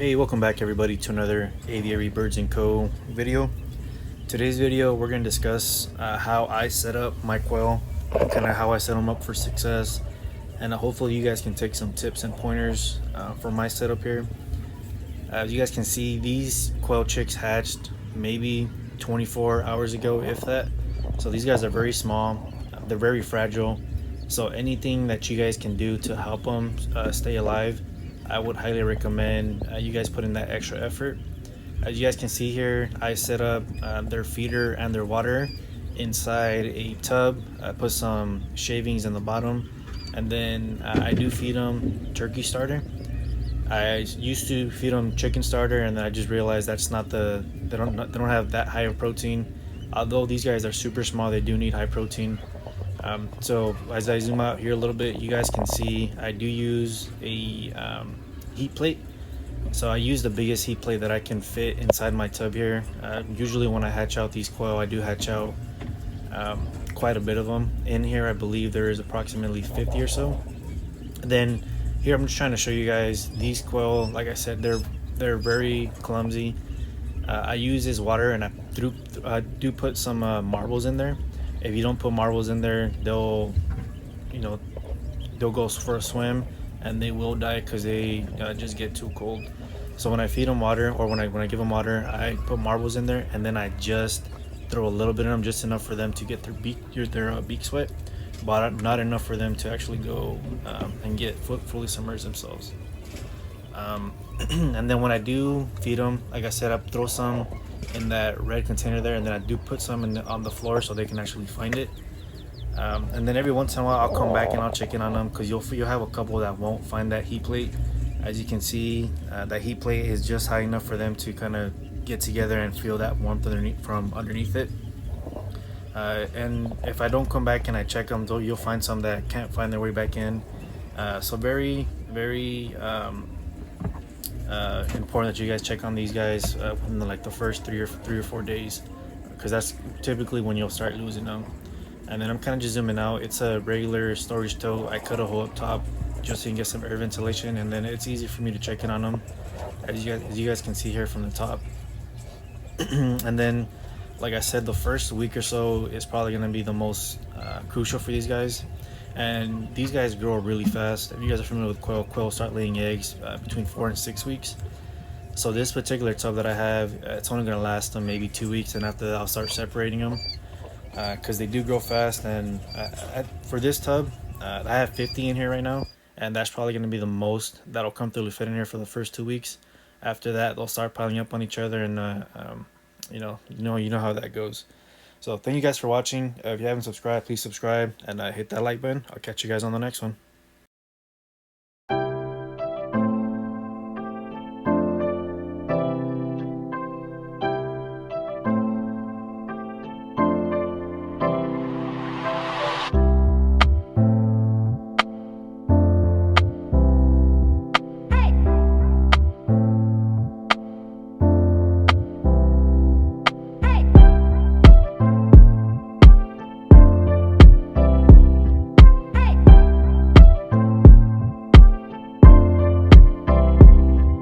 Hey, welcome back everybody to another Aviary Birds & Co. video. Today's video we're going to discuss how I set up my quail, kind of how I set them up for success, and hopefully you guys can take some tips and pointers for my setup here. As you guys can see, these quail chicks hatched maybe 24 hours ago, if that. So these guys are very small, they're very fragile. So anything that you guys can do to help them stay alive, I would highly recommend you guys put in that extra effort. As you guys can see here, I set up their feeder and their water inside a tub. I put some shavings in the bottom, and then I do feed them turkey starter. I used to feed them chicken starter, and then I just realized that's not they don't have that high of protein. Although these guys are super small, they do need high protein. So as I zoom out here a little bit, you guys can see I do use a heat plate. So I use the biggest heat plate that I can fit inside my tub here. Usually when I hatch out these quail, I do hatch out quite a bit of them. In here I believe there is approximately 50 or so. Then here I'm just trying to show you guys these quail. Like I said, they're very clumsy. I use this water, and I do put some marbles in there. If you don't put marbles in there, they'll go for a swim and they will die because they just get too cold. So when I feed them water, or when I give them water, I put marbles in there, and then I just throw a little bit in them, just enough for them to get their beak sweat, but not enough for them to actually go and get fully submerged themselves. And then when I do feed them, like I said, I throw some in that red container there, and then I do put some on the floor so they can actually find it. And then every once in a while I'll come back and I'll check in on them, because you'll have a couple that won't find that heat plate. As you can see, that heat plate is just high enough for them to kind of get together and feel that warmth from underneath it. And if I don't come back and I check them, though, you'll find some that can't find their way back in. So very important that you guys check on these guys in the first 3 or 4 days, because that's typically when you'll start losing them. And then I'm kind of just zooming out. It's a regular storage tote. I cut a hole up top just so you can get some air ventilation, and then it's easy for me to check in on them, as you guys can see here from the top. And then, like I said, the first week or so is probably going to be the most crucial for these guys. And these guys grow really fast. If you guys are familiar with quail start laying eggs between 4 and 6 weeks. So this particular tub that I have, it's only going to last them maybe 2 weeks, and after that I'll start separating them, because they do grow fast. And for this tub, I have 50 in here right now, and that's probably going to be the most that'll comfortably fit in here for the first 2 weeks. After that, they'll start piling up on each other, and you know how that goes. So thank you guys for watching. If you haven't subscribed, please subscribe and hit that like button. I'll catch you guys on the next one.